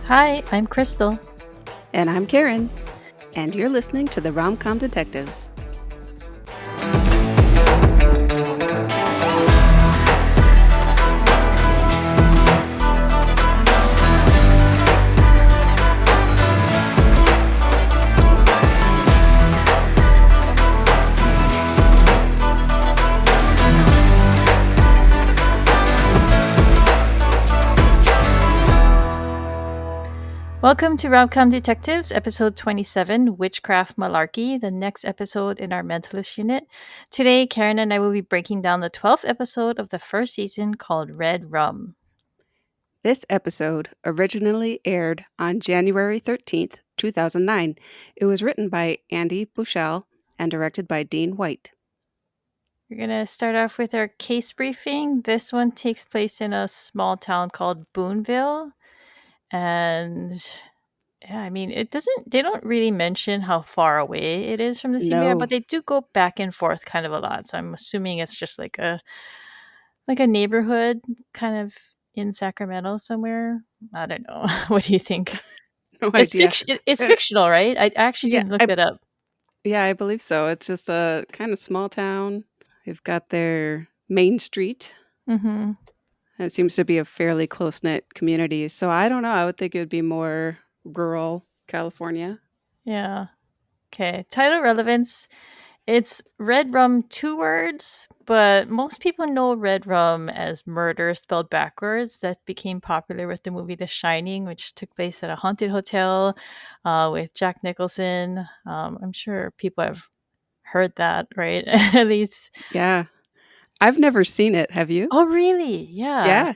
Hi, I'm Crystal. And I'm Karin, and you're listening to the Rom-Com Detectives. Welcome to Rom-Com Detectives, episode 27, Witchcraft Malarkey, the next episode in our Mentalist unit. Today, Karin and I will be breaking down the 12th episode of the first season called Red Rum. This episode originally aired on January 13th, 2009. It was written by Andy Bushell and directed by Dean White. We're going to start off with our case briefing. This one takes place in a small town called Boonville. And yeah, I mean, they don't really mention how far away it is from the CBI, but No. they do go back and forth kind of a lot. So I'm assuming it's just like a neighborhood kind of in Sacramento somewhere. I don't know. What do you think? No It's idea. fiction. It's Uh, fictional, right? I actually yeah, didn't look I that up. yeah, I believe so. It's just a kind of small town. They've got their main street. Mm-hmm. And it seems to be a fairly close-knit community. So I don't know. I would think it would be more rural California. Yeah. Okay. Title relevance. It's Red Rum, two words, but most people know Red Rum as murder spelled backwards. That became popular with the movie The Shining, which took place at a haunted hotel with Jack Nicholson. I'm sure people have heard that, right? At least. Yeah. I've never seen it. Have you? Oh, really? Yeah. Yeah.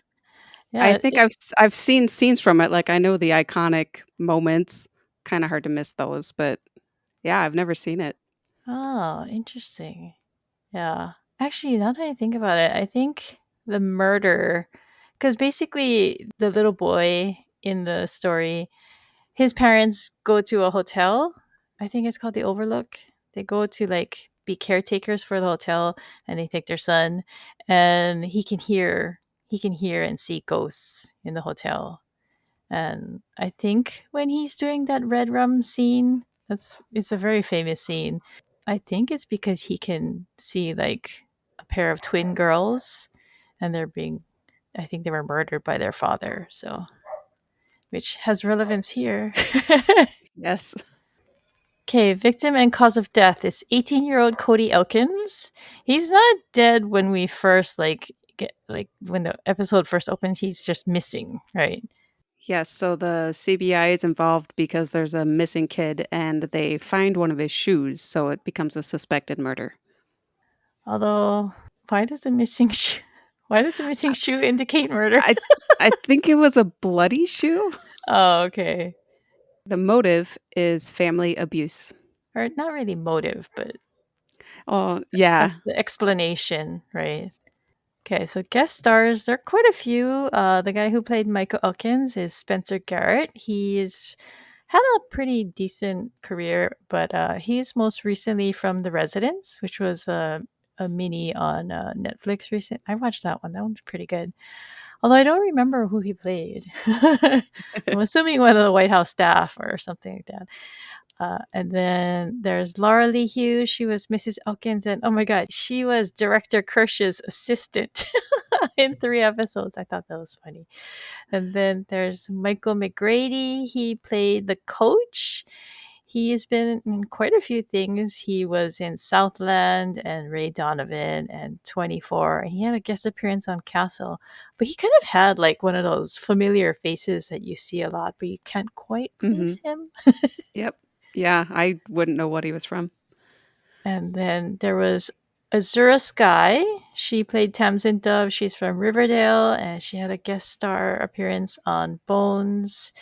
I Yeah. think I've seen scenes from it, like, I know the iconic moments, kinda hard to miss those, but, yeah, I've never seen it. Oh, interesting. Yeah. Actually, now that I think about it, I think the murder, because basically the little boy in the story, his parents go to a hotel. I think it's called the Overlook. They go to like be caretakers for the hotel, and they take their son, and he can hear and see ghosts in the hotel. And I think when he's doing that red rum scene, it's a very famous scene. I think it's because he can see like a pair of twin girls, and I think they were murdered by their father. So, which has relevance here. Yes. Okay, victim and cause of death is 18-year-old Cody Elkins. He's not dead when we first when the episode first opens. He's just missing, right? Yes, so the CBI is involved because there's a missing kid, and they find one of his shoes, so it becomes a suspected murder. Although, why does a missing shoe? Why does a missing shoe indicate murder? I I think it was a bloody shoe? Oh, okay. The motive is family abuse. Or not really motive, but Oh, yeah. the explanation, right? Okay, so guest stars, there are quite a few. The guy who played Michael Elkins is Spencer Garrett. He's had a pretty decent career, but he's most recently from The Residence, which was a mini on Netflix recent. I watched that one. That one was pretty good. Although I don't remember who he played. I'm assuming one of the White House staff or something like that. And then there's Laura Lee Hughes. She was Mrs. Elkins, and oh my god, she was Director Kirsch's assistant in 3 episodes. I thought that was funny. And then there's Michael McGrady. He played the coach. He has been in quite a few things. He was in Southland and Ray Donovan and 24. And he had a guest appearance on Castle. But he kind of had like one of those familiar faces that you see a lot, but you can't quite place Mhm. him. Yep. Yeah, I wouldn't know what he was from. And then there was Azura Sky. She played Tamsin Dove. She's from Riverdale, and she had a guest star appearance on Bones.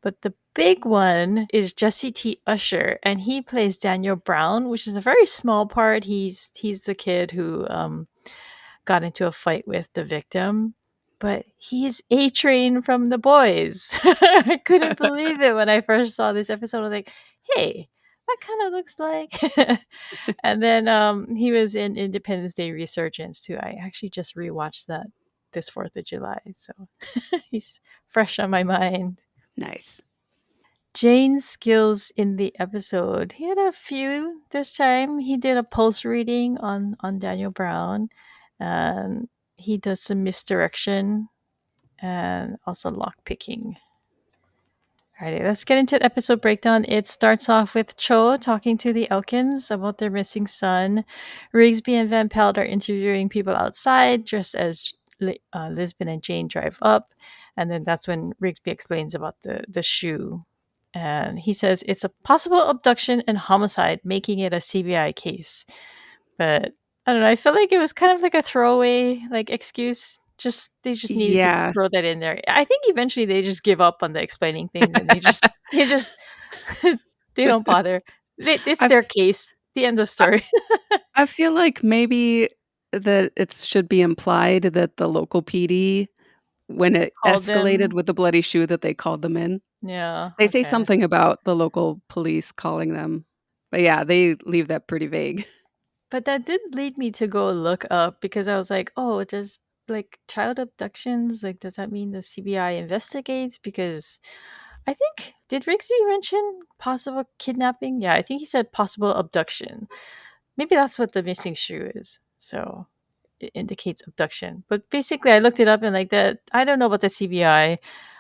But the big one is Jesse T. Usher, and he plays Daniel Brown, which is a very small part. He's the kid who got into a fight with the victim. But he's A Train from The Boys. I couldn't believe it when I first saw this episode. I was like, hey, that kind of looks like. And then he was in Independence Day Resurgence too. I actually just rewatched that this 4th of July. So he's fresh on my mind. Nice. Jane's skills in the episode. He had a few this time. He did a pulse reading on Daniel Brown, and he does some misdirection and also lock picking. Alrighty, let's get into the episode breakdown. It starts off with Cho talking to the Elkins about their missing son. Rigsby and Van Pelt are interviewing people outside just as Lisbon and Jane drive up. And then that's when Rigsby explains about the shoe. And he says it's a possible abduction and homicide, making it a CBI case. But I don't know. I feel like it was kind of like a throwaway excuse. Just they just needed to Yeah. throw that in there. I think eventually they just give up on the explaining things and they just they don't bother. It's I their case. The end of story. I feel like maybe that it should be implied that the local PD, when it Called escalated them. with the bloody shoe, that they called them in. Yeah. They say Okay. something about the local police calling them. But yeah, they leave that pretty vague. But that did lead me to go look up because I was like, oh, just like child abductions. Like, does that mean the CBI investigates? Because I think did Rixie mention possible kidnapping? Yeah, I think he said possible abduction. Maybe that's what the missing shoe is. So it indicates abduction. But basically, I looked it up and like that. I don't know about the CBI,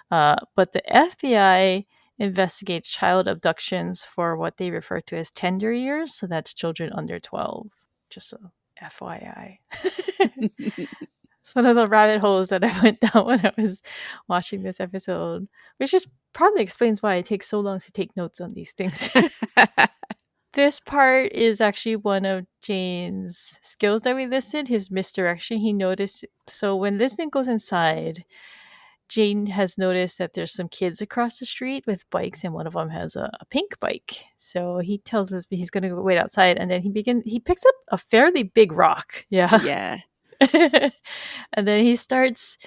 but the FBI investigates child abductions for what they refer to as tender years. So that's children under 12. Just a FYI. It's one of the rabbit holes that I went down when I was watching this episode, which just probably explains why it takes so long to take notes on these things. This part is actually one of Jane's skills that we listed, his misdirection. He noticed, so when Lisbon goes inside, Jane has noticed that there's some kids across the street with bikes, and one of them has a pink bike. So he tells Lisbon he's going to go wait outside, and then he picks up a fairly big rock. Yeah. Yeah. And then he starts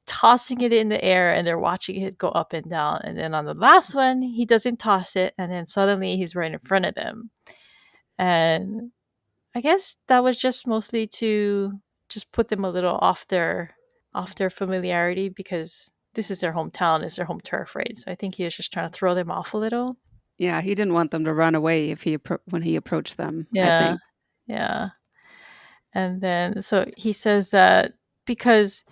tossing it in the air, and they're watching it go up and down. And then on the last one, he doesn't toss it, and then suddenly he's right in front of them. And I guess that was just mostly to just put them a little off their familiarity because this is their hometown, it's their home turf, right? So I think he was just trying to throw them off a little. Yeah, he didn't want them to run away if when he approached them, I Yeah. think. Yeah. And then so he says that because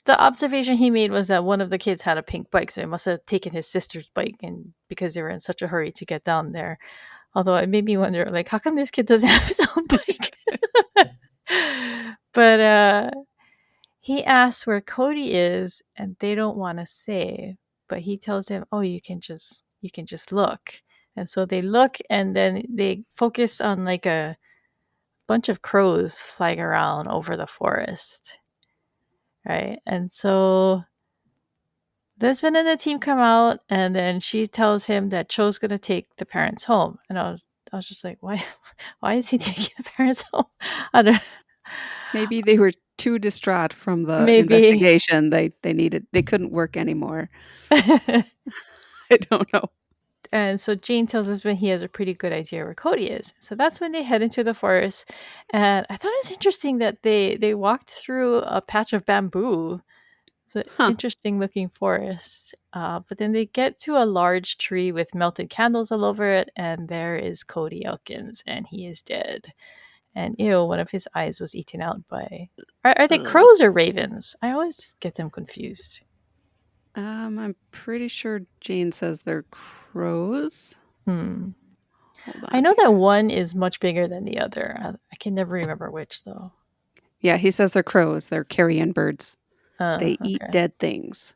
the observation he made was that one of the kids had a pink bike, so he must have taken his sister's bike and because they were in such a hurry to get down there. Although it made me wonder, like, how come this kid doesn't have his own bike? But he asks where Cody is, and they don't want to say. But he tells them, "Oh, you can just look." And so they look, and then they focus on like a bunch of crows flying around over the forest, right? And so Lisbon and the team come out, and then she tells him that Cho's gonna take the parents home. And I was just like, why? Why is he taking the parents home? I don't. Maybe they were too distraught from the Maybe. investigation. They couldn't work anymore. I don't know. And so Jane tells us when he has a pretty good idea where Cody is. So that's when they head into the forest. And I thought it was interesting that they walked through a patch of bamboo. It's an Huh. interesting looking forest. But then they get to a large tree with melted candles all over it, and there is Cody Elkins, and he is dead. And ew, one of his eyes was eaten out by. Are they Ugh. crows or ravens? I always get them confused. I'm pretty sure Jane says they're crows. Hmm. Hold I on know that here. one is much bigger than the other. I can never remember which though. Yeah, he says they're crows. They're carrion birds. They eat Okay. dead things.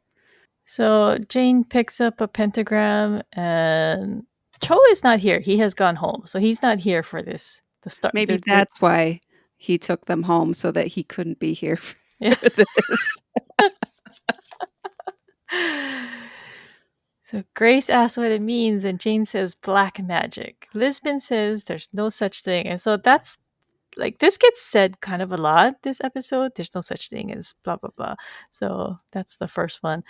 So Jane picks up a pentagram, and Cho is not here. He has gone home, so he's not here for this. The start. Maybe that's why he took them home so that he couldn't be here for Yeah. this. So Grace asks what it means, and Jane says black magic. Lisbon says there's no such thing, and so that's like this gets said kind of a lot this episode. There's no such thing as blah blah blah. So that's the first one.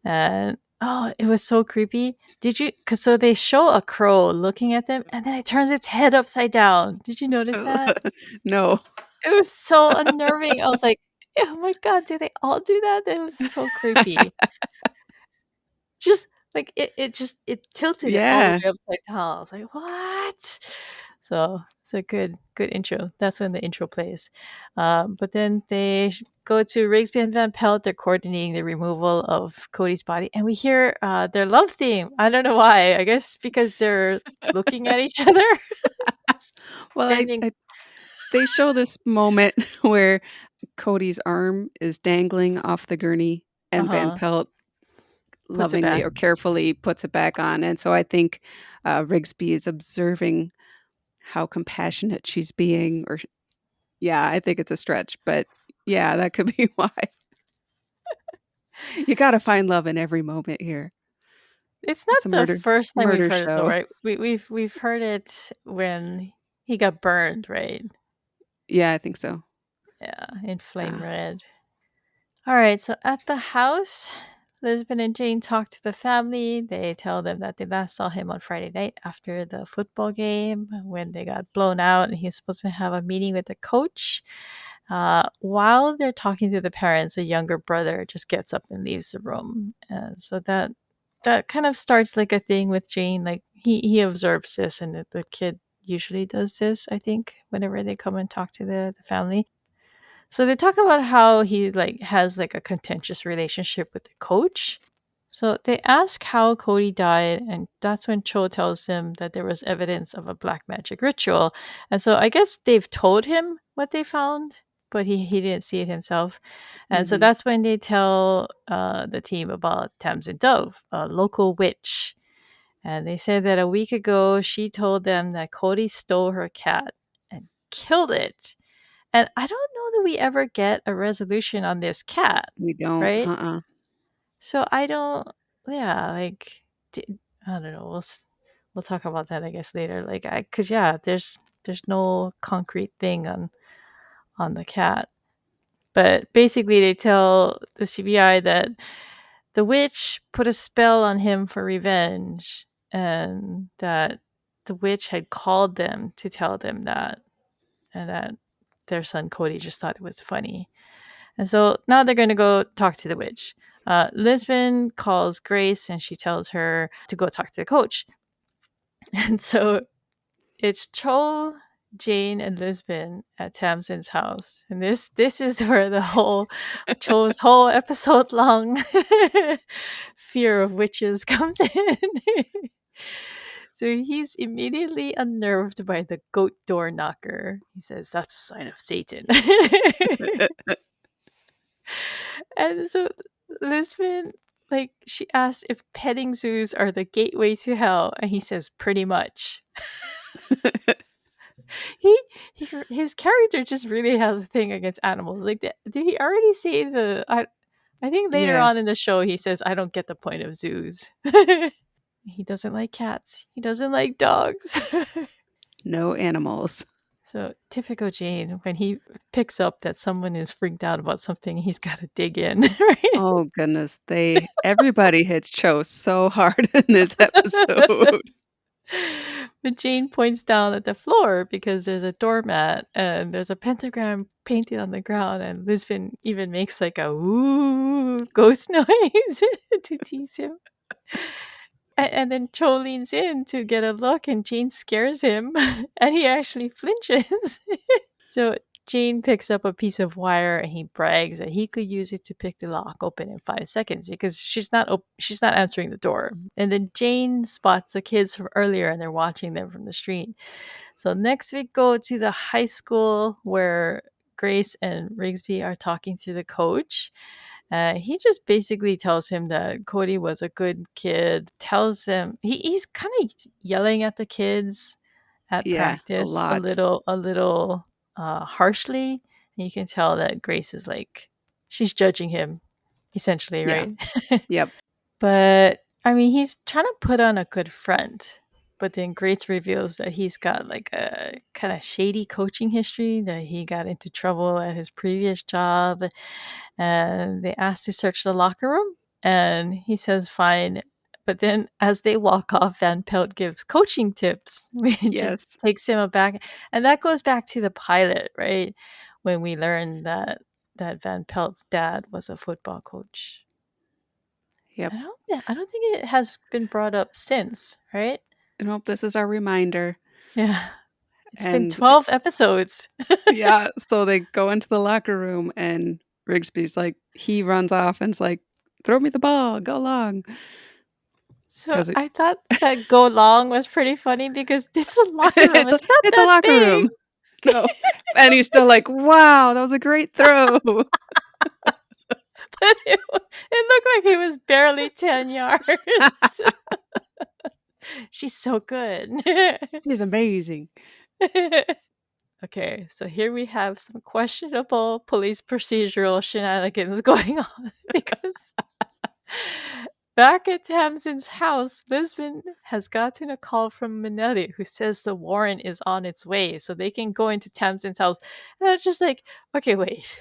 And oh, it was so creepy. Did you? Because so they show a crow looking at them, and then it turns its head upside down. Did you notice that? No. It was so unnerving. I was like, oh my god, do they all do that? It was so creepy. Just Like it tilted it all the Yeah. way upside down. I was like, "What?" So it's a good intro. That's when the intro plays. But then they go to Rigsby and Van Pelt. They're coordinating the removal of Cody's body, and we hear their love theme. I don't know why. I guess because they're looking at each other, Well, standing. they show this moment where Cody's arm is dangling off the gurney Uh and Van huh. Pelt Puts it lovingly back. or carefully puts it back on. And so I think Rigsby is observing how compassionate she's being. Or, yeah, I think it's a stretch, but yeah, that could be why. You got to find love in every moment here. It's not It's a the first time we've murder heard it though, show. right? We've heard it when he got burned, right? Yeah, I think so. Yeah, in flame Yeah. red. All right, so at the house, Lisbon and Jane talk to the family. They tell them that they last saw him on Friday night after the football game when they got blown out and he was supposed to have a meeting with the coach. While they're talking to the parents, a younger brother just gets up and leaves the room. And so that kind of starts like a thing with Jane. Like he observes this, and the kid usually does this, I think, whenever they come and talk to the family. So they talk about how he like has like a contentious relationship with the coach. So they ask how Cody died, and that's when Cho tells him that there was evidence of a black magic ritual. And so I guess they've told him what they found, but he didn't see it himself. And so Hmm. that's when they tell the team about Tamsin Dove, a local witch. And they said that a week ago she told them that Cody stole her cat and killed it, and I don't know that we ever get a resolution on this cat, We don't. right? Uh-uh. So I don't, yeah, like, I don't know. We'll talk about that, I guess, later. Like, cause yeah, there's no concrete thing on the cat, but basically they tell the CBI that the witch put a spell on him for revenge, and that the witch had called them to tell them that, and that their son Cody just thought it was funny. And so now they're going to go talk to the witch. Lisbon calls Grace and she tells her to go talk to the coach. And so it's Cho, Jane, and Lisbon at Tamsin's house. And this is where the whole Cho's whole episode long fear of witches comes in. So he's immediately unnerved by the goat door knocker. He says that's a sign of Satan. And so Lisbon, like, she asks if petting zoos are the gateway to hell, and he says pretty much. He, his character just really has a thing against animals. Like, did he already say the? I think later Yeah. on in the show he says, "I don't get the point of zoos." He doesn't like cats. He doesn't like dogs. No animals. So typical Jane, when he picks up that someone is freaked out about something, he's got to dig in, right? Oh goodness, everybody hits Cho so hard in this episode. But Jane points down at the floor because there's a doormat and there's a pentagram painted on the ground, and Lisbon even makes like a woo ghost noise to tease him. And then Cho leans in to get a look, and Jane scares him, and he actually flinches. So Jane picks up a piece of wire and he brags that he could use it to pick the lock open in 5 seconds because she's not answering the door. And then Jane spots the kids from earlier and they're watching them from the street. So next we go to the high school where Grace and Rigsby are talking to the coach. He just basically tells him that Cody was a good kid. Tells them he's kind of yelling at the kids at Yeah, a practice lot. a little harshly. And you can tell that Grace is like she's judging him essentially, Yeah. right? Yep. But I mean, he's trying to put on a good front. But then Grace reveals that he's got like a kind of shady coaching history, that he got into trouble at his previous job. And they asked to search the locker room, and he says fine. But then as they walk off, Van Pelt gives coaching tips, which Yes. takes him aback. And that goes back to the pilot, right? When we learned that Van Pelt's dad was a football coach. Yep. I don't think it has been brought up since, right? Nope, this is our reminder. Yeah. It's been And 12 episodes. yeah, so they go into the locker room and Rigsby's like, he runs off and's like, throw me the ball, go long. So Because I thought that go long was pretty funny because it's a locker room. It's not it's a that locker big. room. No. And he's still like, wow, that was a great throw. But it looked like he was barely 10 yards. She's so good. She's amazing. Okay, so here we have some questionable police procedural shenanigans going on because back at Tamsin's house, Lisbon has gotten a call from Minetti who says the warrant is on its way so they can go into Tamsin's house. And I'm just like, okay, wait.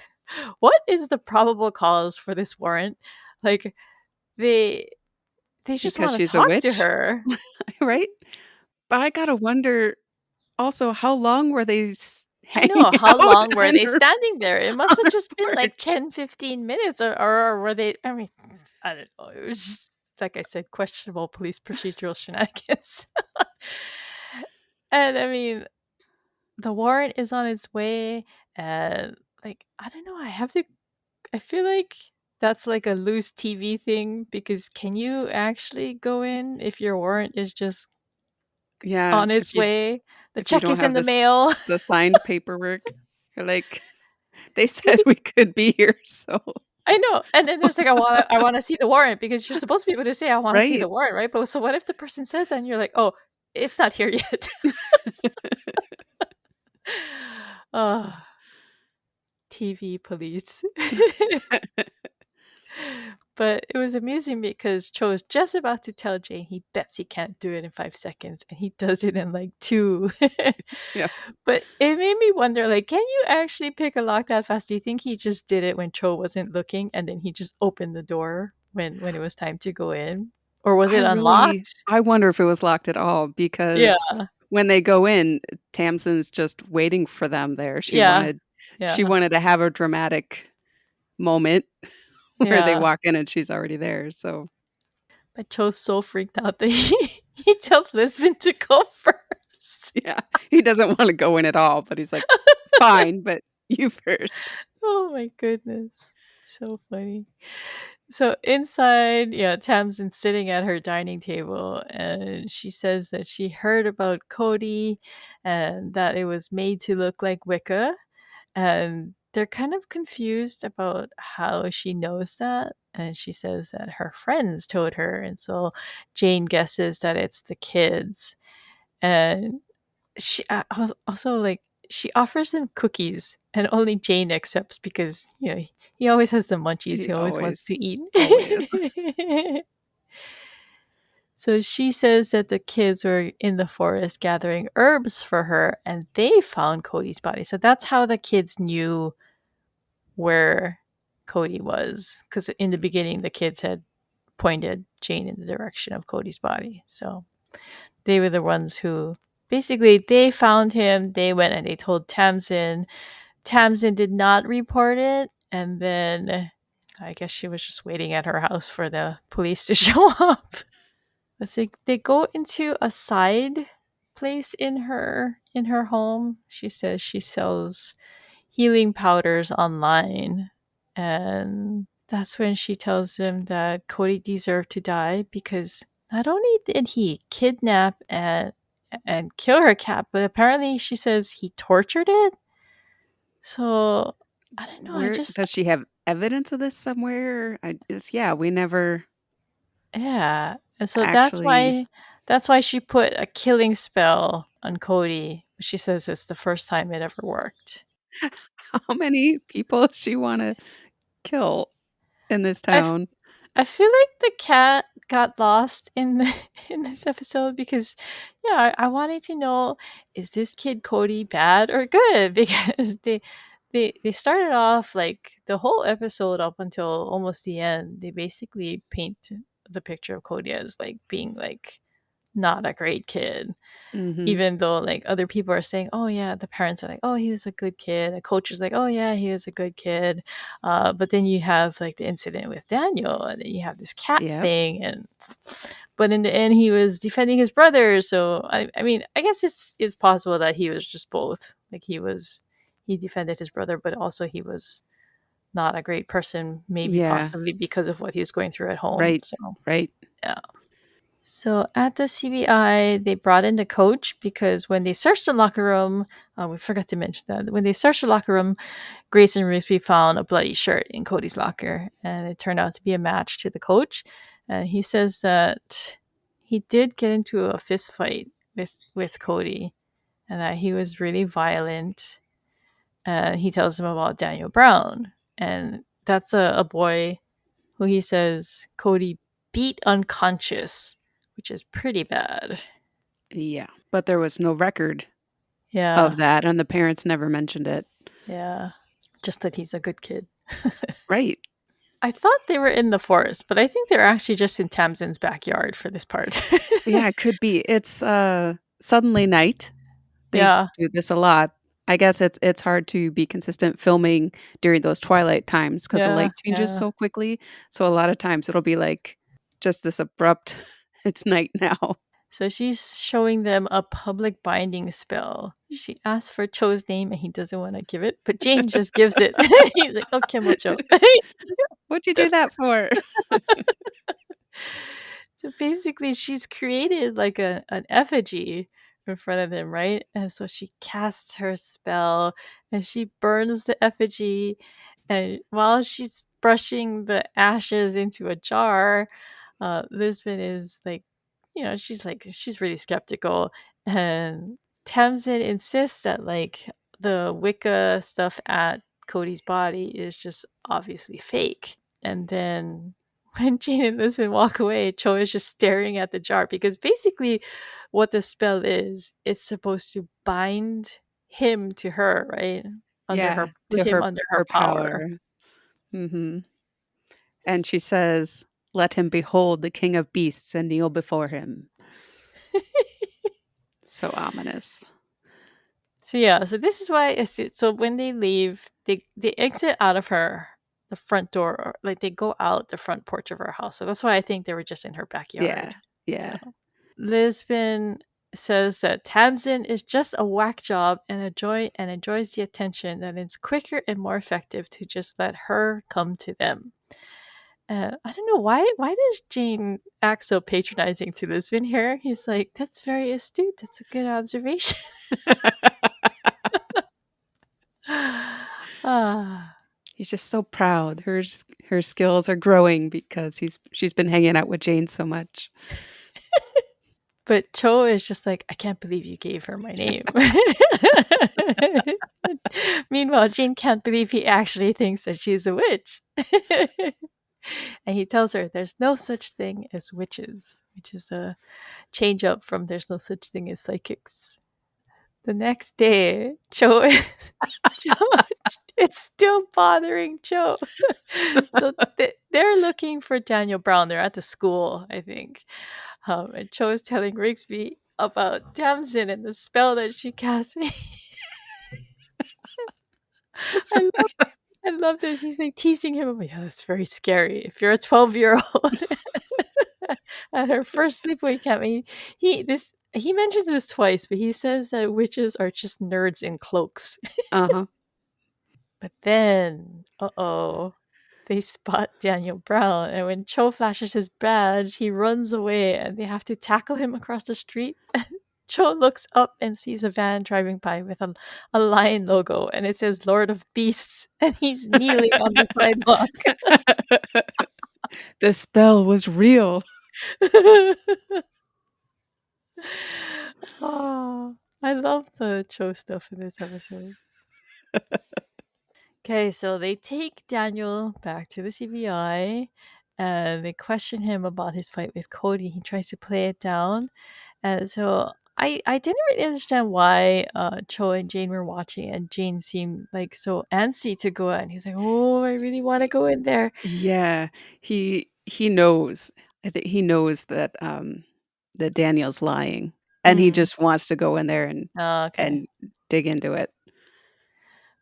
What is the probable cause for this warrant? Like they they just Because want to she's a talk to witch, her. right? But I gotta wonder also, how long were they I hanging know. How out long were on they her standing there? It on must have the just been like porch? 10, 15 minutes or were they I mean, I don't know. It was just like I said, questionable police procedural shenanigans. And I mean, the warrant is on its way and like I don't know, I feel like that's like a loose TV thing because can you actually go in if your warrant is just Yeah, on its way? The if you check don't is in have the this mail. the signed paperwork, you're like, "They said Maybe we could be here, so" I know. And then there's like I wanna see the warrant because you're supposed to be able to say I wanna see the Right. warrant, right? But so what if the person says that and you're like, "Oh, it's not here yet." Oh, TV police. But it was amusing because Cho is just about to tell Jane he bets he can't do it in 5 seconds, and he does it in like two. Yeah. But it made me wonder, like, can you actually pick a lock that fast? Do you think he just did it when Cho wasn't looking, and then he just opened the door when it was time to go in, or was it unlocked? I wonder if it was locked at all Yeah, because when they go in, Tamsin's just waiting for them there. yeah, She yeah, wanted to have a dramatic moment where they yeah. walk in and she's already there, so But Cho's so freaked out that he tells Lisbon to go first. yeah, he doesn't wanna go in at all, but he's like, "Fine, but you first." Oh my goodness. So funny. So inside, yeah, Tamsin's sitting at her dining table and she says that she heard about Cody and that it was made to look like Wicca. And they're kind of confused about how she knows that. And she says that her friends told her. And so Jane guesses that it's the kids. And she also like she offers them cookies and only Jane accepts because he always has the munchies, He he always always, wants to eat. always. So she says that the kids were in the forest gathering herbs for her and they found Cody's body, so that's how the kids knew where Cody was, because in the beginning the kids had pointed Jane in the direction of Cody's body. So they were the ones who basically they found him. They went and they told Tamsin. Tamsin did not report it, and then I guess she was just waiting at her house for the police to show up. But they go into a side place in her home. She says she sells healing powders online, and that's when she tells him that Cody deserved to die because not only did he kidnap and kill her cat, but apparently she says he tortured it. So I don't know. I Where just does she have evidence of this somewhere? We never yeah, and so actually that's why she put a killing spell on Cody. She says it's the first time it ever worked. how many people does she wanna kill in this I town? I feel like the cat got lost in in this episode because yeah, I wanted to know, is this kid Cody bad or good? Because they started off like the whole episode up until almost the end. They basically paint the picture of Cody as like being like not a great kid. Mhm. Even though like other people are saying, oh yeah, the parents are like, oh, he was a good kid. The coach is like, oh yeah, he was a good kid. But then you have like the incident with Daniel, and then you have this cat Yep. thing, and but in the end, he was defending his brother. So I mean, I guess it's possible that he was just both. Like he defended his brother, but also he was not a great person, maybe Yeah. possibly because of what he was going through at home. Right. So Right. yeah. So at the CBI, they brought in the coach because when they searched the locker room, we forgot to mention that when they searched the locker room, Grace and Risby found a bloody shirt in Cody's locker, and it turned out to be a match to the coach. And he says that he did get into a fist fight with Cody, and that he was really violent. And he tells him about Daniel Brown, and that's a boy who he says Cody beat unconscious, which is pretty bad. Yeah. But there was no record Yeah, of that, and the parents never mentioned it. yeah. Just that he's a good kid. Right. I thought they were in the forest, but I think they're actually just in Tamsin's backyard for this part. Yeah, it could be. It's, suddenly night. They Yeah, do this a lot. I guess it's hard to be consistent filming during those twilight times because the yeah, light changes yeah. so quickly. So a lot of times it'll be, like, just this abrupt, "It's night now." So she's showing them a public binding spell. She asks for Cho's name and he doesn't want to give it, but Jane just gives it. He's like, okay, Mocho. "What'd you do that for?" So basically, she's created like an effigy in front of them, right? And so she casts her spell and she burns the effigy. And while she's brushing the ashes into a jar, Lisbon is like, she's really skeptical. And Tamsin insists that like the Wicca stuff at Cody's body is just obviously fake. And then when Jane and Lisbon walk away, Cho is just staring at the jar because basically what the spell is, it's supposed to bind him to her, right? Yeah, Put to him under her her power. power. Mhm. And she says, "Let him behold the king of beasts and kneel before him." So ominous. So yeah, so this is why so when they leave, they exit out of the front door, or like they go out the front porch of her house. So that's why I think they were just in her Yeah, backyard. So yeah. Lisbon says that Tamsin is just a whack job and enjoys the attention, that it's quicker and more effective to just let her come to them. I don't know why does Jane act so patronizing to Lisbon here? He's like, that's very astute. That's a good observation. Ah. He's just so proud. Her skills are growing because she's been hanging out with Jane so much. But Cho is just like, I can't believe you gave her my name. Meanwhile, Jane can't believe he actually thinks that she's a witch. And he tells her there's no such thing as witches, which is a change up from there's no such thing as psychics. The next day, Cho, it's still bothering Cho. So they're looking for Daniel Brown. They're at the school, I think. And Cho is telling Rigsby about Tamsin and the spell that she cast. I love I love this. He's like teasing him. Yeah, that's very scary. If you're a 12-year-old at her first sleepaway camp, he mentions this twice, but he says that witches are just nerds in cloaks. Uh-huh. But then, they spot Daniel Brown, and when Cho flashes his badge, he runs away, and they have to tackle him across the street. Cho looks up and sees a van driving by with a lion logo, and it says Lord of Beasts, and he's kneeling on the sidewalk. The spell was real. Oh, I love the Cho stuff in this episode. Okay, so they take Daniel back to the CBI and they question him about his fight with Cody. He tries to play it down. And so I didn't really understand why Cho and Jane were watching, and Jane seemed like so antsy to go in. He's like, oh, I really want to Y go in there. Yeah, he knows. I think he knows that, that Daniel's lying, and he Mm. just wants to go in there Oh, okay. and dig into it.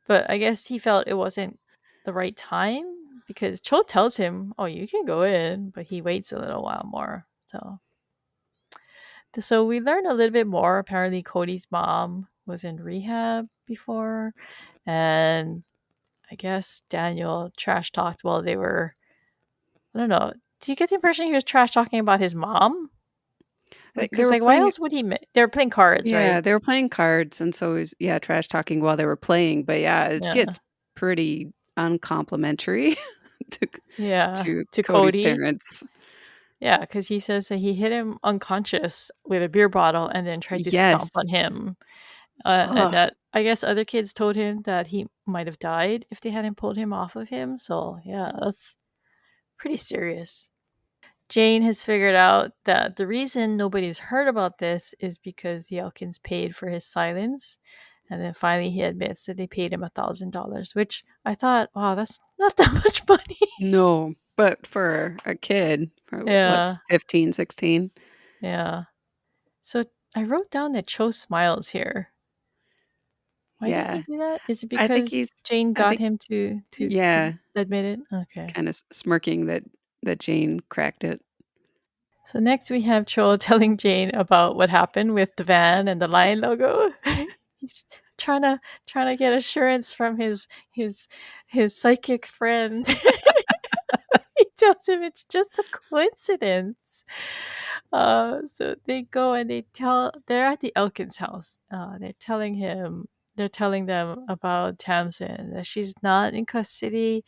But I guess he felt it wasn't the right time because Cho tells him, "Oh, you can go in," but he waits a little while more. So we learn a little bit more. Apparently, Cody's mom was in rehab before, and I guess Daniel trash talked while they were. I don't know. Do you get the impression he was trash talking about his mom? Like, They cause were like, why playing else would he? They were playing cards, yeah, right? they were playing cards, and so it was yeah, trash talking while they were playing, but yeah, it Yeah, gets pretty uncomplimentary to yeah. to To Cody's Cody, parents. yeah, because he says that he hit him unconscious with a beer bottle and then tried to stomp Yes. on him, and Ugh. that I guess other kids told him that he might have died if they hadn't pulled him off of him. So yeah, that's pretty serious. Jane has figured out that the reason nobody's heard about this is because the Elkins paid for his silence. And then finally he admits that they paid him $1,000, which I thought, wow, that's not that much money. No, but for a kid, for what's Yeah, 15, 16. yeah. So I wrote down that Cho smiles here. Why did he Yeah. do that? Is it I think because he's Jane I got think him to yeah, admit it? Okay. kinda smirking that Jane cracked it. So next we have Cho telling Jane about what happened with the van and the lion logo. He's trying to trying to get assurance from his his psychic friend. He tells him it's just a coincidence. So they go and they're at the Elkins house. They're telling them about Tamsin, that she's not in custody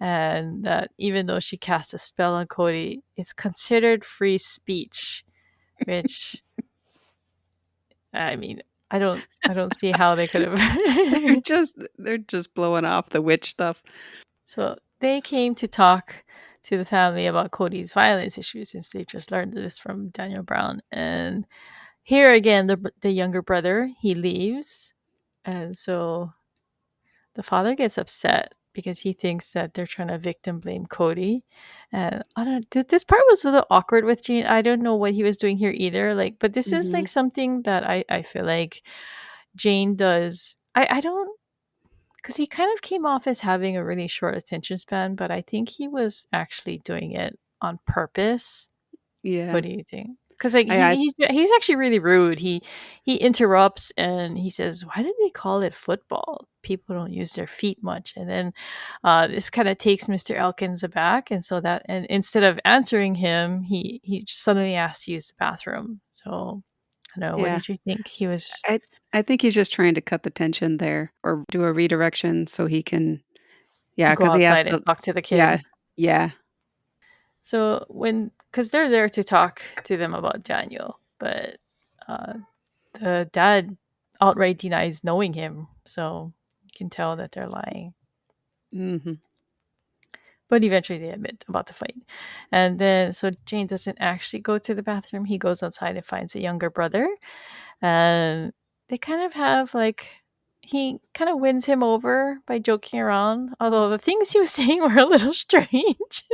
and that even though she cast a spell on Cody, it's considered free speech, which I mean, I don't see how they could They're have. just blowing off the witch stuff. So they came to talk to the family about Cody's violence issues since they just learned this from Daniel Brown. And here again, the younger brother he leaves, and so the father gets upset because he thinks that they're trying to victim blame Cody. And I don't. This part was a little awkward with Gene. I don't know what he was doing here either. Like, but this is Mhm. like something that I feel like Jane does. I don't because he kind of came off as having a really short attention span, but I think he was actually doing it on purpose. Yeah. What do you think? Because like I he's actually really rude. He interrupts and he says, "Why did they call it football? People don't use their feet much." And then this kind of takes Mr. Elkins aback, and so that and instead of answering him, he just suddenly asks to use the bathroom. So I don't know. What yeah. did you think? He was I think he's just trying to cut the tension there or do a redirection so he can yeah, go because he has outside and to talk to the yeah, kid. yeah. So because they're there to talk to them about Daniel, but uh, the dad outright denies knowing him, so you can tell that they're lying. Mhm. But eventually they admit about the fight. And then, so Jane doesn't actually go to the bathroom. He goes outside and finds a younger brother. And they kind of have like, he kind of wins him over by joking around, although the things he was saying were a little strange.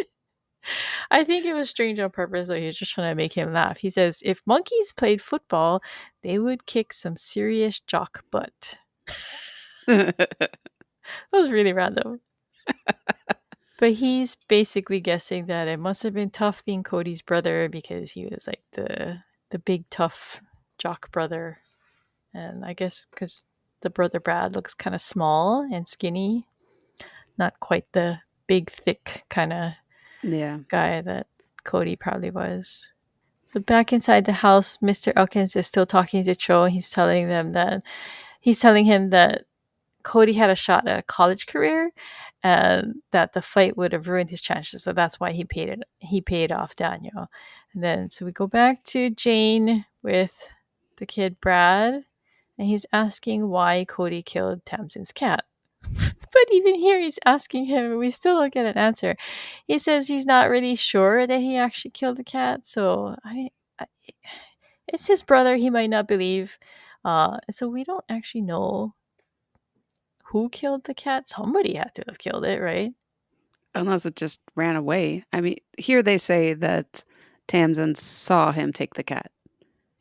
I think it was strange on purpose. Like he's just trying to make him laugh. He says, "If monkeys played football, they would kick some serious jock butt." That was really random. But he's basically guessing that it must have been tough being Cody's brother because he was like the big tough jock brother, and I guess because the brother Brad looks kind of small and skinny, not quite the big thick kind of Yeah. guy that Cody probably was. So back inside the house, Mr. Elkins is still talking to Cho. He's telling him that Cody had a shot at a college career and that the fight would have ruined his chances. So that's why he paid off Daniel. And then so we go back to Jane with the kid Brad, and he's asking why Cody killed Tamsin's cat. But even here he's asking him and we still don't get an answer. He says he's not really sure that he actually killed the cat, so I it's his brother, he might not believe. So we don't actually know who killed the cat. Somebody had to have killed it, right? Unless it just ran away. I mean, here they say that Tamsin saw him take the cat.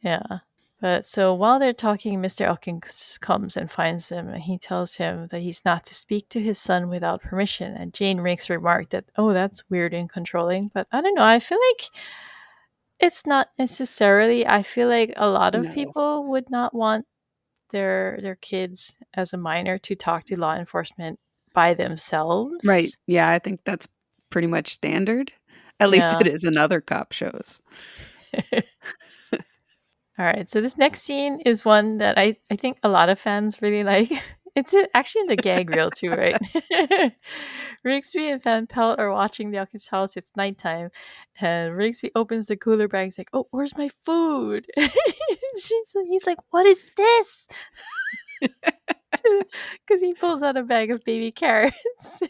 Yeah. But so while they're talking, Mr. Elkins comes and finds him, and he tells him that he's not to speak to his son without permission. And Jane makes a remark that, oh, that's weird and controlling. But I don't know. I feel like it's not necessarily. I feel like a lot of No. people would not want their kids as a minor to talk to law enforcement by Right. themselves. Yeah, I think that's pretty much standard. At least Yeah. it is in other cop shows. All right, so this next scene is one that I think a lot of fans really like. It's actually in the gag reel too, right? Rigsby and Van Pelt are watching the Elkins house. It's nighttime, and Rigsby opens the cooler bag. He's like, "Oh, where's my food?" He's like, "What is this?" Because he pulls out a bag of baby carrots.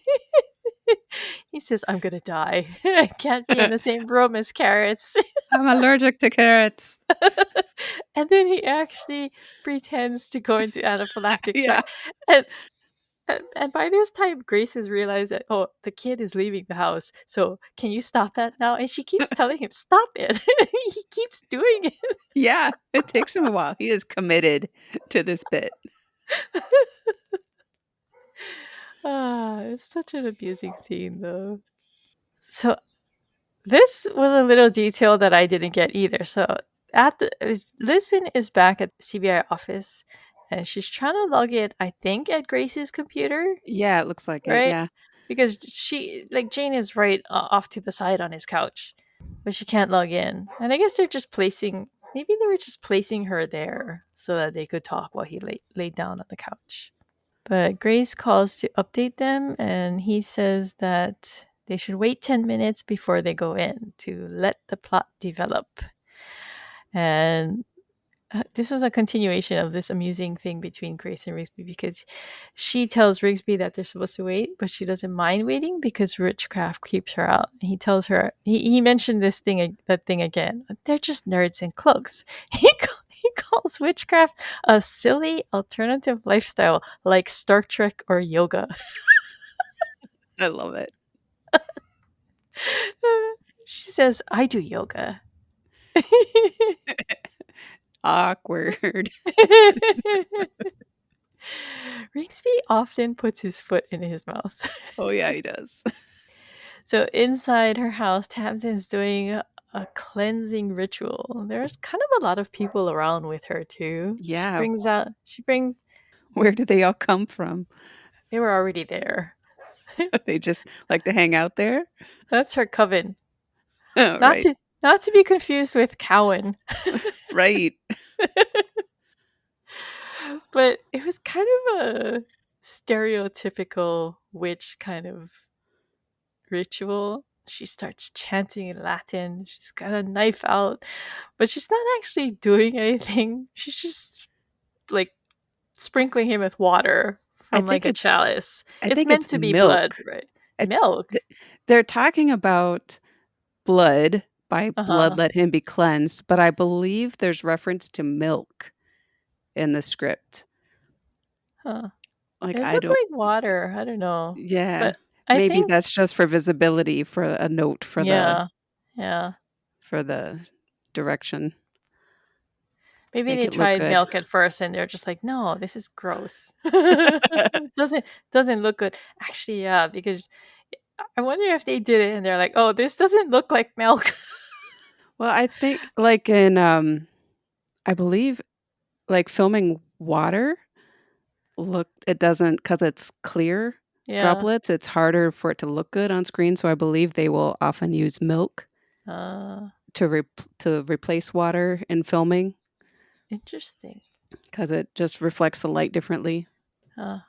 He says, "I'm gonna die. I can't be in the same room as carrots." I'm allergic to carrots. And then he actually pretends to go into anaphylactic Yeah. shock. And, and by this time, Grace has realized that, oh, the kid is leaving the house. So can you stop that now? And she keeps telling him, stop it. He keeps doing it. Yeah, it takes him a while. He is committed to this bit. It's such an amusing scene, though. So this was a little detail that I didn't get either. So Lisbon is back at the CBI office, and she's trying to log in, I think, at Grace's computer, Yeah, it looks like it. right? Yeah. Because Jane is right off to the side on his couch, but she can't log in. And I guess maybe they were just placing her there so that they could talk while he laid down on the couch. But Grace calls to update them, and he says that they should wait 10 minutes before they go in to let the plot develop. And this was a continuation of this amusing thing between Grace and Rigsby, because she tells Rigsby that they're supposed to wait, but she doesn't mind waiting because Witchcraft keeps her out. And he tells her, he mentioned that thing again. They're just nerds in cloaks. He calls Witchcraft a silly alternative lifestyle like Star Trek or yoga. I love it. She says, I do yoga. Awkward. Rigsby often puts his foot in his mouth. Oh, yeah, he does. So inside her house, Tamsin is doing a cleansing ritual. There's kind of a lot of people around with her too. Yeah. She brings, Where do they all come from? they were already there. They just like to hang out there? That's her coven. Oh, Not right. to not to be confused with Cowan. Right. But it was kind of a stereotypical witch kind of ritual. She starts chanting in Latin. She's got a knife out, but she's not actually doing anything. She's just like sprinkling him with water I from like think a it's chalice. I It's think meant it's to be blood, milk. right? I Milk. th They're talking about blood, by Uh blood huh. let him be cleansed, but I believe there's reference to milk in the script. Huh. Like, It I looked don't like water. I don't know, yeah. but I Maybe think that's just for visibility, for a note yeah, yeah. for the direction. Maybe Make they it look tried good. milk at first and they're just like, no, this is gross. Doesn't look good. Actually, yeah, because I wonder if they did it and they're like, oh, this doesn't look like milk. Well, I think, like, in, I believe, like, filming water, look it doesn't, because it's clear Yeah. droplets, it's harder for it to look good on screen, so I believe they will often use milk Uh, to replace water in filming, Interesting. because it just reflects the light differently. Uh,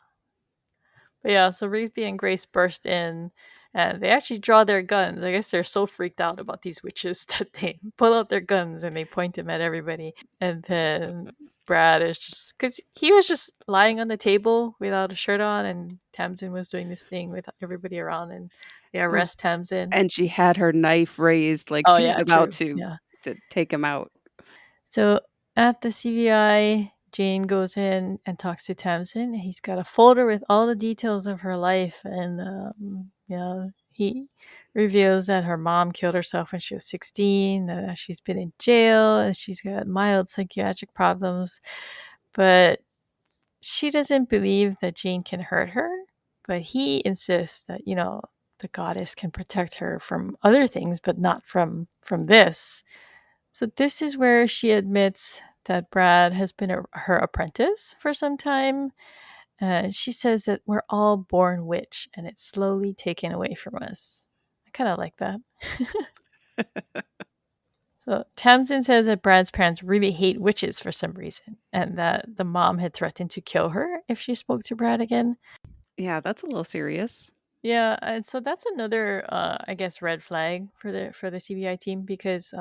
but yeah, so Rigsby and Grace burst in and they actually draw their guns. I guess they're so freaked out about these witches that they pull out their guns and they point them at everybody. And then Brad is just because he was just lying on the table without a shirt on, and Tamsin was doing this thing with everybody around, and they It was arrest Tamsin. and she had her knife raised, like Oh, she was yeah, about true. Yeah. to take him out. So at the CVI, Jane goes in and talks to Tamsin. He's got a folder with all the details of her life, and yeah, he reveals that her mom killed herself when she was 16, that she's been in jail, and she's got mild psychiatric problems. But she doesn't believe that Jane can hurt her, but he insists that, the goddess can protect her from other things, but not from this. So this is where she admits that Brad has been her apprentice for some time. She says that we're all born witch and it's slowly taken away from us. I kind of like that. So Tamsin says that Brad's parents really hate witches for some reason, and that the mom had threatened to kill her if she spoke to Brad again. Yeah, that's a little serious. Yeah, and so that's another, I guess, red flag for the CBI team, because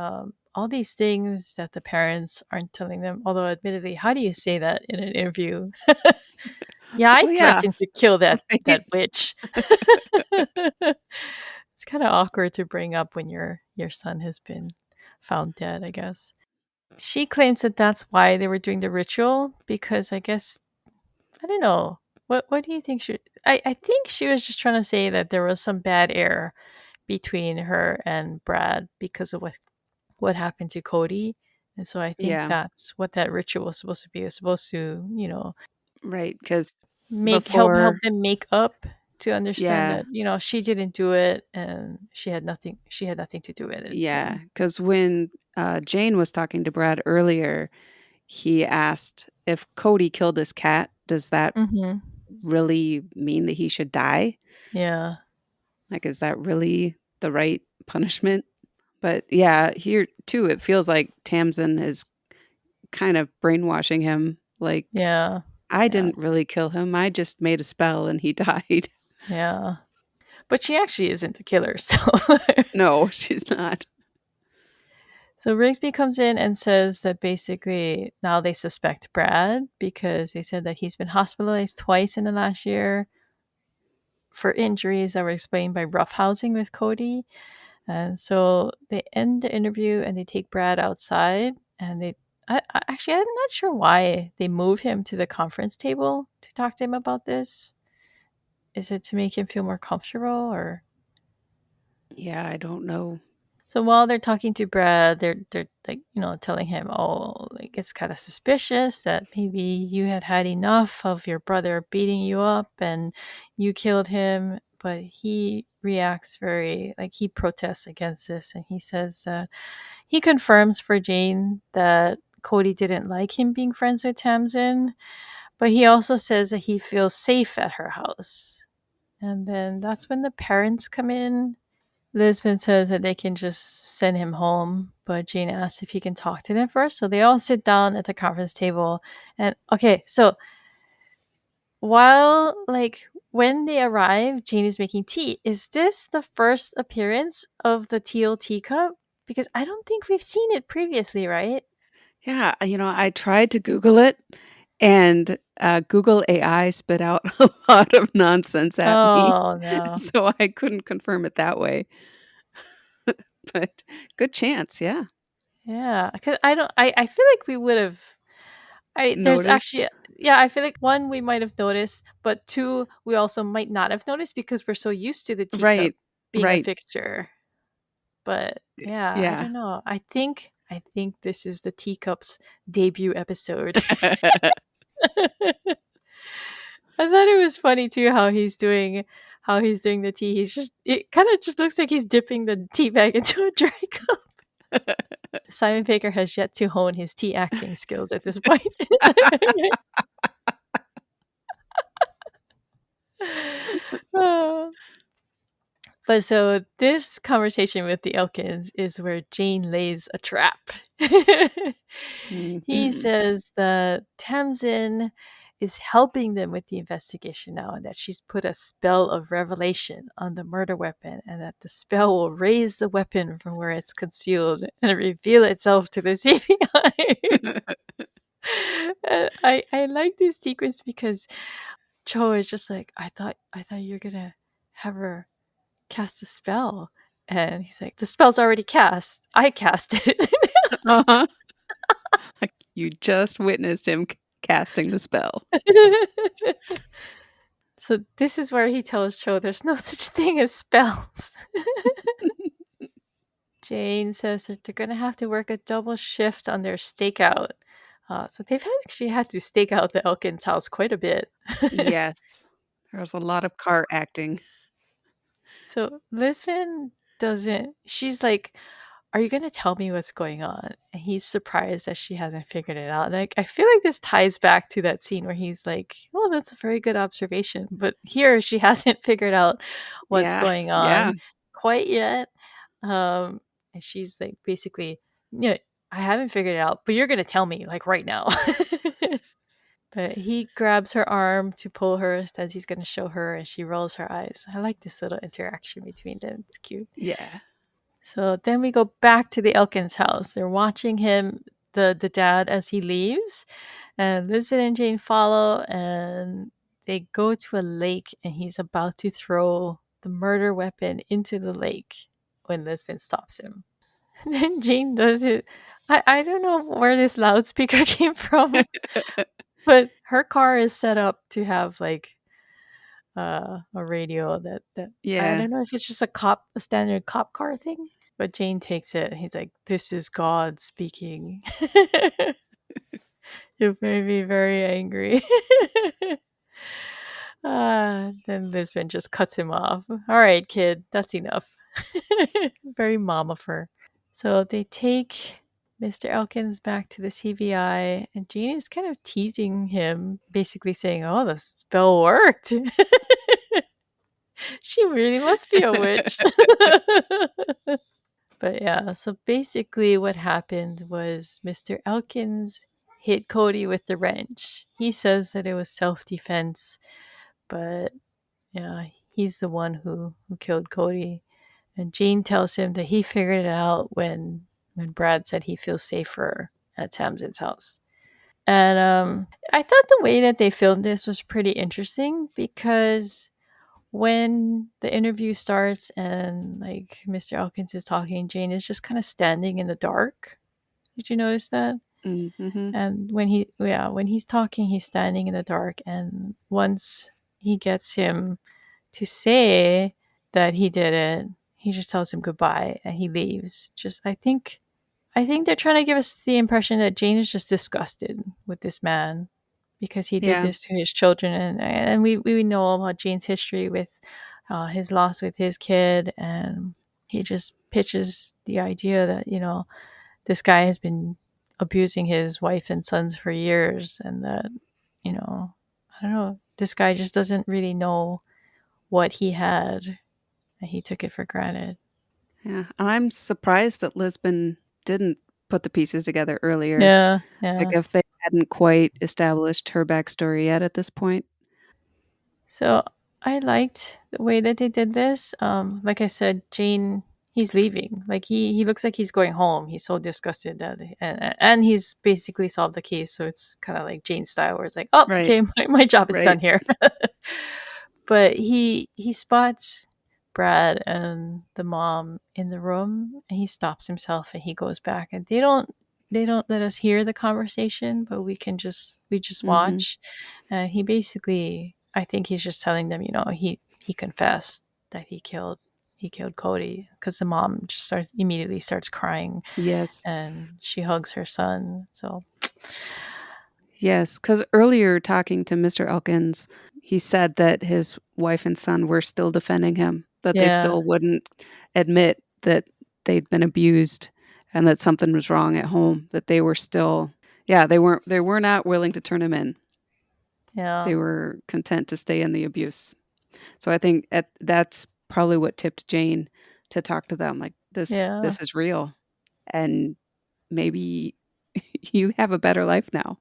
all these things that the parents aren't telling them. Although, admittedly, how do you say that in an interview? Yeah, I Well, yeah, threatened to kill that right? witch. It's kind of awkward to bring up when your son has been found dead, I guess. She claims that that's why they were doing the ritual, because I guess, I don't know. What do you think I think she was just trying to say that there was some bad air between her and Brad because of what happened to Cody. And so I think Yeah, that's what that ritual was supposed to be. It was supposed to, right, because make help before them make up, to understand yeah, that, she didn't do it, and she had nothing to do with it. So, yeah, because when, Jane was talking to Brad earlier, he asked, "If Cody killed this cat, does that mhm. really mean that he should die? Yeah. Like, is that really the right punishment?" But, yeah, here too, it feels like Tamsin is kind of brainwashing him, like, Yeah. "I Yeah. didn't really kill him, I just made a spell and he died." Yeah. But she actually isn't the killer, so No, she's not. So Rigsby comes in and says that basically now they suspect Brad, because they said that he's been hospitalized twice in the last year for injuries that were explained by roughhousing with Cody. And so they end the interview and they take Brad outside, and actually, I'm not sure why they move him to the conference table to talk to him about this. Is it to make him feel more comfortable, or? Yeah, I don't know. So while they're talking to Brad, they're like, telling him, oh, like, it's kind of suspicious that maybe you had enough of your brother beating you up and you killed him. But he reacts very, like, he protests against this, and he says that he confirms for Jane that Cody didn't like him being friends with Tamsin, but he also says that he feels safe at her house. And then that's when the parents come in. Lisbon says that they can just send him home, but Jane asks if he can talk to them first. So they all sit down at the conference table. And okay, so while, like, when they arrive, Jane is making tea. Is this the first appearance of the teal teacup? Because I don't think we've seen it previously, right? Yeah, I tried to Google it, and, Google AI spit out a lot of nonsense at me, Oh no. so I couldn't confirm it that way. But good chance, yeah. Yeah, because I feel like we would have. There's Noticed? actually, yeah, I feel like one, we might have noticed, but two, we also might not have noticed because we're so used to the teacup Right, being a right. fixture. But yeah, I Yeah. don't know. I think this is the teacup's debut episode. I thought it was funny too how he's doing the tea. It kind of just looks like he's dipping the tea bag into a dry cup. Simon Baker has yet to hone his tea acting skills at this point. Oh. But so this conversation with the Elkins is where Jane lays a trap. He Mhm. says that Tamsin is helping them with the investigation now, and that she's put a spell of revelation on the murder weapon, and that the spell will raise the weapon from where it's concealed and reveal itself to the CBI. And I like this sequence because Cho is just like, I thought you were gonna have her cast a spell. And he's like, the spell's already cast. I cast it. Uh-huh. Like, you just witnessed him casting the spell. So this is where he tells Cho there's no such thing as spells. Jane says that they're going to have to work a double shift on their stakeout. So they've actually had to stake out the Elkins house quite a bit. Yes. There was a lot of car acting. So Lisbon doesn't, she's like, are you going to tell me what's going on? And he's surprised that she hasn't figured it out. Like, I feel like this ties back to that scene where he's like, well, that's a very good observation. But here she hasn't figured out what's Yeah. going Yeah. on quite yet. And she's like, basically, yeah, I haven't figured it out, but you're going to tell me like right now. But he grabs her arm to pull her, says he's going to show her, and she rolls her eyes. I like this little interaction between them. It's cute. Yeah. So then we go back to the Elkins house. They're watching him, the dad, as he leaves, and Lisbeth and Jane follow, and they go to a lake, and he's about to throw the murder weapon into the lake when Lisbeth stops him. And then Jane does it. I don't know where this loudspeaker came from, but her car is set up to have like a radio that I Yeah. don't know if it's just a standard cop car thing. But Jane takes it, and he's like, "This is God speaking." It made me very angry. Then Lisbon just cuts him off. All right, kid, that's enough. Very mom of her. So they take Mr. Elkins back to the CBI, and Jane is kind of teasing him, basically saying, "Oh, the spell worked. She really must be a witch." But yeah, so basically what happened was Mr. Elkins hit Cody with the wrench. He says that it was self-defense, but yeah, he's the one who killed Cody. And Jane tells him that he figured it out when Brad said he feels safer at Tamsin's house. And I thought the way that they filmed this was pretty interesting because when the interview starts and like Mr. Elkins is talking, Jane is just kind of standing in the dark. Did you notice that? Mm-hmm. And when he's talking, he's standing in the dark. And once he gets him to say that he did it, he just tells him goodbye and he leaves. Just I think they're trying to give us the impression that Jane is just disgusted with this man because he did Yeah. this to his children, and we know about Jane's history with his loss with his kid, and he just pitches the idea that this guy has been abusing his wife and sons for years, and that you know I don't know, this guy just doesn't really know what he had, and he took it for granted. Yeah. And I'm surprised that Lisbon didn't put the pieces together earlier. Yeah, Like yeah. if they hadn't quite established her backstory yet at this point. So I liked the way that they did this. Like I said, Jane, he's leaving. Like he looks like he's going home. He's so disgusted that, and he's basically solved the case. So it's kind of like Jane style, where it's like, oh, Right. okay, my job is Right. done here. But he spots Brad and the mom in the room, and he stops himself and he goes back, and they don't let us hear the conversation, but we just Mm-hmm. watch. And he basically, I think he's just telling them, he confessed that he killed Cody, because the mom just immediately starts crying, Yes. and she hugs her son. So Yes. Because earlier talking to Mr. Elkins, he said that his wife and son were still defending him, that they yeah, still wouldn't admit that they'd been abused and that something was wrong at home, that they were still, yeah, they were not willing to turn him in. yeah, They were content to stay in the abuse. So I think that's probably what tipped Jane to talk to them like yeah. this is real and maybe you have a better life now.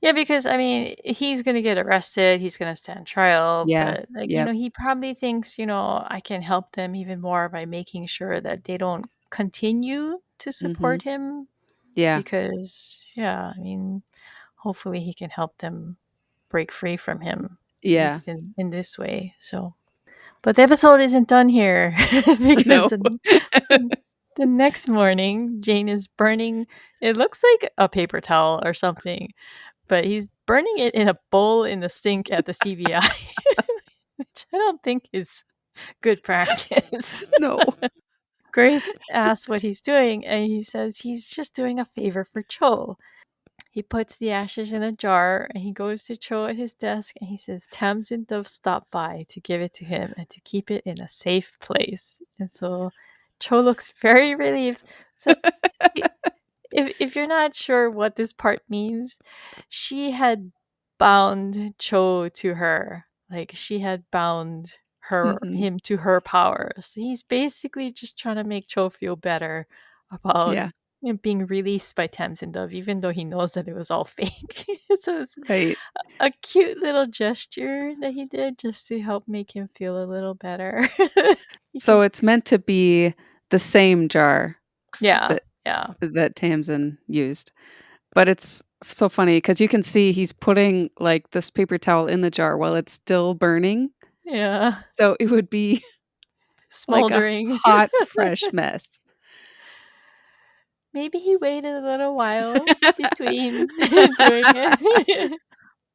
Yeah, because I mean, he's gonna get arrested, he's gonna stand trial, Yeah. but like, Yep. he probably thinks, I can help them even more by making sure that they don't continue to Mhm. support him, Yeah. because yeah, I mean, hopefully he can help them break free from him, at Yeah. least in this way. So but the episode isn't done here because No. the next morning Jane is burning, it looks like a paper towel or something, but burning it in a bowl in the sink at the CBI, which I don't think is good practice. No. Grace asks what he's doing, and he says he's just doing a favor for Cho. He puts the ashes in a jar and he goes to Cho at his desk and he says Tamsin Dove stopped by to give it to him and to keep it in a safe place. And so Cho looks very relieved. So if you're not sure what this part means, she had bound Cho to her. Like she had bound Mhm. him to her power. So he's basically just trying to make Cho feel better about Yeah, being released by Tamsin Dove, even though he knows that it was all fake. So it's right. a cute little gesture that he did just to help make him feel a little better. You So can, it's meant to be the same jar yeah, that yeah, Tamsin used. But it's so funny because you can see he's putting, like, this paper towel in the jar while it's still burning, yeah. so it would be like a Smoldering. hot, fresh mess. Maybe he waited a little while between doing it.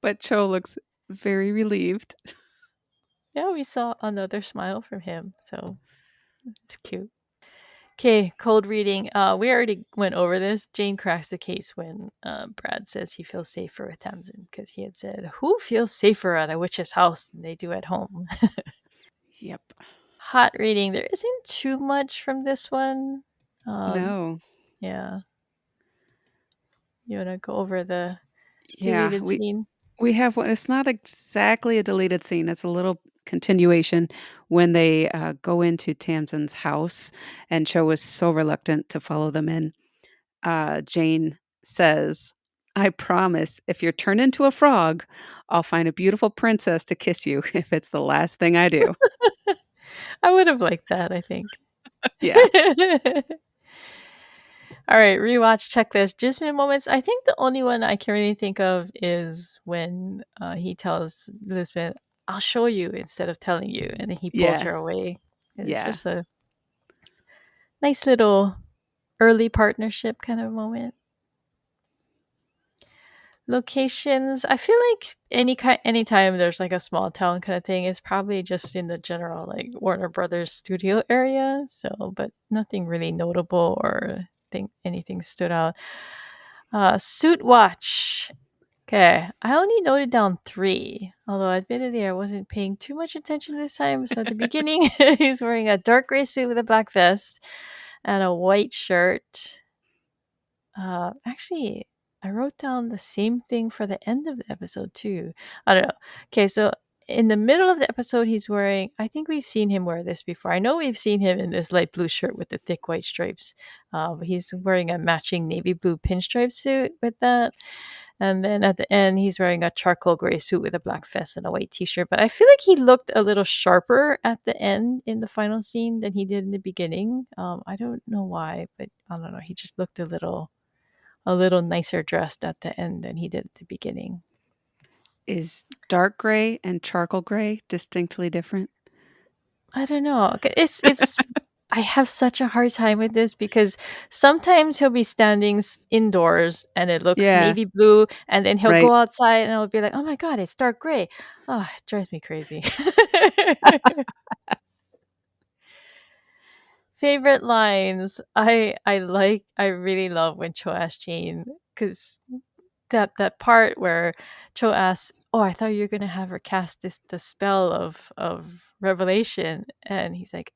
But Cho looks very relieved. Yeah, we saw another smile from him, so it's cute. Okay, cold reading. We already went over this. Jane cracks the case when Brad says he feels safer with Tamsin because he had said, "Who feels safer at a witch's house than they do at home?" Yep. Hot reading. There isn't too much from this one. Um, No. yeah, you want to go over the Yeah, deleted scene? we have one. It's not exactly a deleted scene. It's a little continuation when they go into Tamsin's house, and Cho is so reluctant to follow them in. Jane says, "I promise, if you're turned into a frog, I'll find a beautiful princess to kiss you if it's the last thing I do." I would have liked that, I think. Yeah, All right, rewatch checklist. Jismin moments. I think the only one I can really think of is when he tells Lisbeth, "I'll show you" instead of telling you, and then he pulls yeah, her away. It's yeah. just a nice little early partnership kind of moment. Locations. I feel like anytime there's like a small town kind of thing, it's probably just in the general like Warner Brothers studio area. So, but nothing really notable or think anything stood out. Suit watch. Okay, I only noted down three, although admittedly I wasn't paying too much attention this time. So at the beginning, he's wearing a dark gray suit with a black vest and a white shirt. Actually, I wrote down the same thing for the end of the episode too. I don't know. Okay, so in the middle of the episode, he's wearing. I think we've seen him wear this before. I know we've seen him in this light blue shirt with the thick white stripes. But he's wearing a matching navy blue pinstripe suit with that. And then at the end, he's wearing a charcoal gray suit with a black vest and a white t-shirt. But I feel like he looked a little sharper at the end in the final scene than he did in the beginning. I don't know why, but I don't know. He just looked a little nicer dressed at the end than he did at the beginning. Is dark gray and charcoal gray distinctly different? I don't know. It's I have such a hard time with this because sometimes he'll be standing indoors and it looks Yeah, navy blue, and then he'll right. go outside and I'll be like, "Oh my god, it's dark gray." Oh, it drives me crazy. Favorite lines. I really love when Cho asks Jane because that part where Cho asks, "Oh, I thought you were gonna have her cast the spell of revelation," and he's like,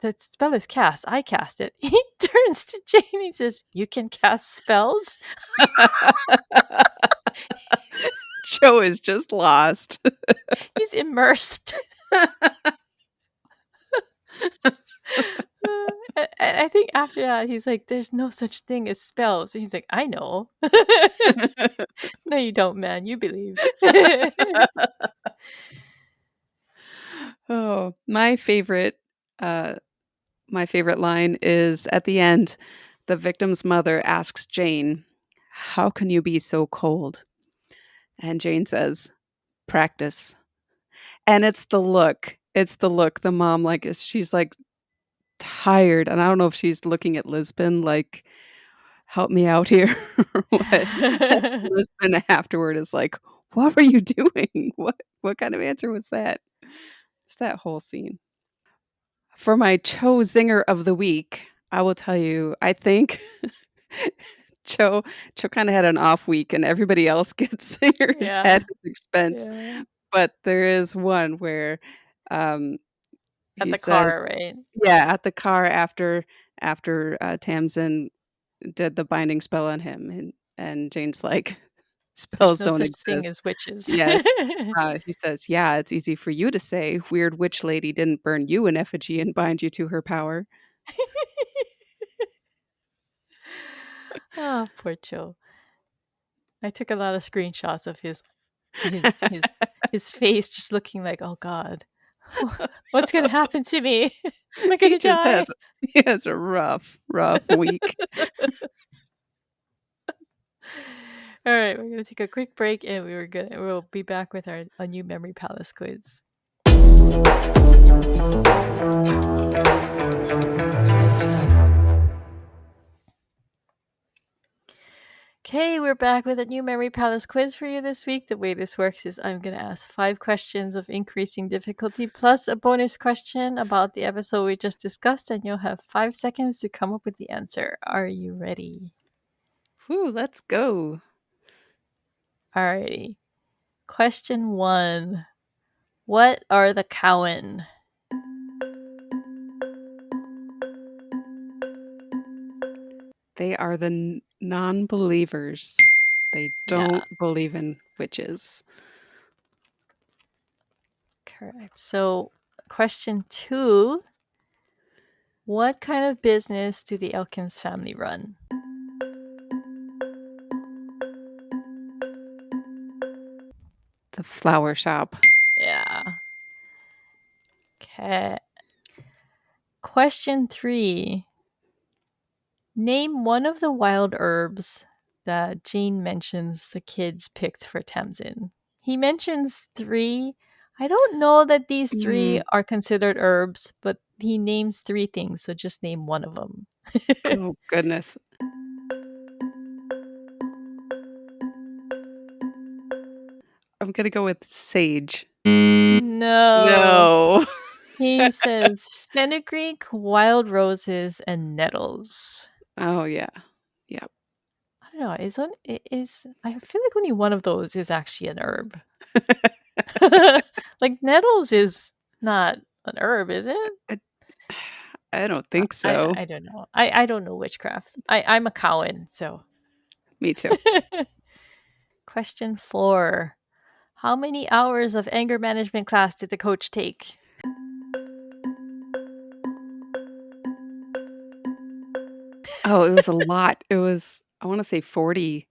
"The spell is cast. I cast it." He turns to Jane and he says, "You can cast spells." Cho is just lost. He's immersed. I think after that he's like, "There's no such thing as spells." And he's like, "I know." No, you don't, man. You believe. Oh, uh my favorite line is at the end, the victim's mother asks Jane, "How can you be so cold?" And Jane says, "Practice." And it's the look. It's the look. The mom, like, she's, like, tired, and I don't know if she's looking at Lisbon like, "Help me out here," or what. Lisbon afterward is like, What were you doing? What kind of answer was that? Just that whole scene. For my Cho Zinger of the week, I will tell you, I think Cho Cho kind of had an off week and everybody else gets zingers Yeah. at his expense. Yeah. But there is one where um, At he the says, car, right? yeah, at the car after Tamsin did the binding spell on him, and Jane's like, There's spells no don't such thing exist. as witches. Yes. He says, "Yeah, it's easy for you to say. Weird witch lady didn't burn you in effigy and bind you to her power." Oh, poor Joe. I took a lot of screenshots of his his his face just looking like, "Oh God, what's gonna happen to me? Am I He gonna just die?" has a rough week. All right, we're gonna take a quick break, and we'll be back with our a new memory palace quiz. Okay, we're back with a new memory palace quiz for you this week. The way this works is I'm gonna ask 5 questions of increasing difficulty plus a bonus question about the episode we just discussed, and you'll have 5 seconds to come up with the answer. Are you ready? Whew, let's go. Alrighty. Question 1. What are the Cowan? They are the non-believers. They Yeah, don't believe in witches. correct. So, question 2. What kind of business do the Elkins family run? The flower shop. Yeah. Okay. Question 3. Name one of the wild herbs that Jane mentions the kids picked for Tamsin. He mentions 3. I don't know that these 3 Mm. are considered herbs, but he names 3 things, so just name one of them. Oh, goodness. I'm gonna go with sage. No. No. He says fenugreek, wild roses, and nettles. Oh, yeah. Yep. I don't know. I feel like only one of those is actually an herb. Like nettles is not an herb, is it? I I don't think so. I don't know. I don't know witchcraft. I'm a Cowan, so. Me too. Question 4. How many hours of anger management class did the coach take? Oh, it was a lot. It was, I wanna say 40,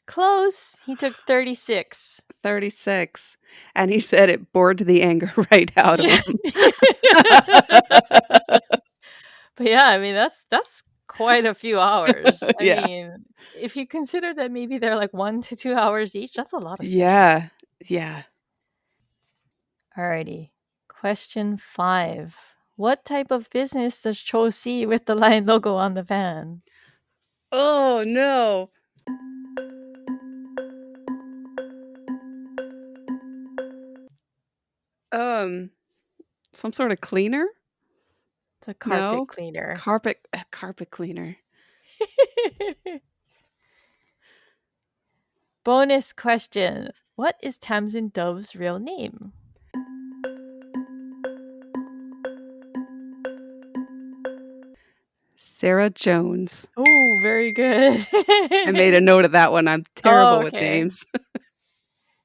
Close. He took 36. 36, and he said it bored the anger right out of Yeah. him. But yeah, I mean that's quite a few hours. I Yeah. mean, if you consider that maybe they're like 1 to 2 hours each, that's a lot of sessions. Yeah. Yeah. Alrighty. Question 5. What type of business does Cho see with the lion logo on the van? Oh, no. Um, some sort of cleaner? It's a carpet No? cleaner. Carpet cleaner. Bonus question. What is Tamsin Dove's real name? Sarah Jones. Oh, very good. I made a note of that one. I'm Oh, terrible with okay. names.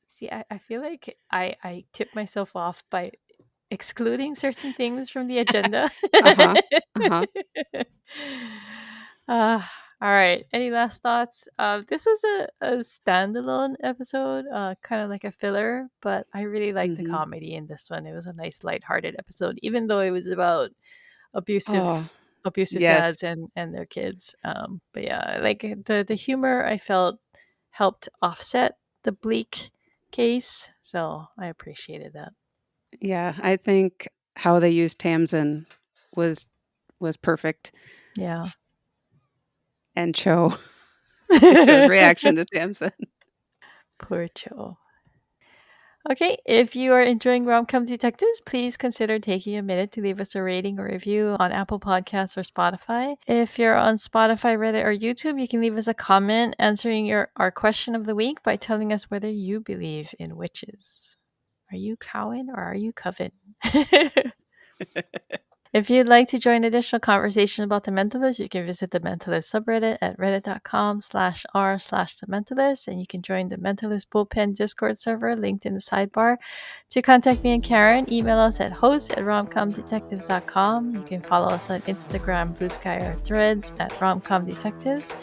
See, I feel like I tip myself off by excluding certain things from the agenda. Uh-huh. Uh-huh. uh, all right. Any last thoughts? This was a standalone episode, kind of like a filler, but I really liked the Mhm. comedy in this one. It was a nice, lighthearted episode, even though it was about Oh, abusive yes. dads and their kids. But yeah, like the humor I felt helped offset the bleak case, so I appreciated that. Yeah, I think how they used Tamsin was was perfect, Yeah. and Cho's reaction to Tamsin. Poor Joe. Okay, if you are enjoying Rom-Com Detectives, please consider taking a minute to leave us a rating or review on Apple Podcasts or Spotify. If you're on Spotify, Reddit, or YouTube, you can leave us a comment answering our question of the week by telling us whether you believe in witches. Are you Cowan or are you Coven? If you'd like to join additional conversation about The Mentalist, you can visit the Mentalist subreddit at reddit.com/r/The Mentalist, and you can join the Mentalist Bullpen Discord server linked in the sidebar. To contact me and Karin, email us at host@romcomdetectives.com. You can follow us on Instagram, Blue Sky, or Threads at romcomdetectives.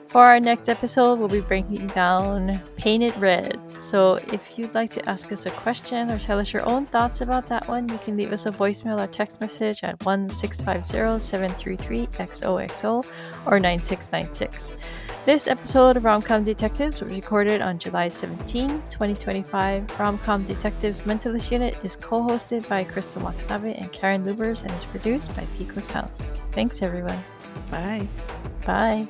For our next episode, we'll be breaking down Painted Red. So if you'd like to ask us a question or tell us your own thoughts about that one, you can leave us a voicemail or text message at 1-650-733-XOXO or 9696. This episode of Rom-Com Detectives was recorded on July 17, 2025. Rom-Com Detectives Mentalist Unit is co-hosted by Crystal Watanabe and Karin Lubbers and is produced by Pico's House. Thanks, everyone. Bye. Bye.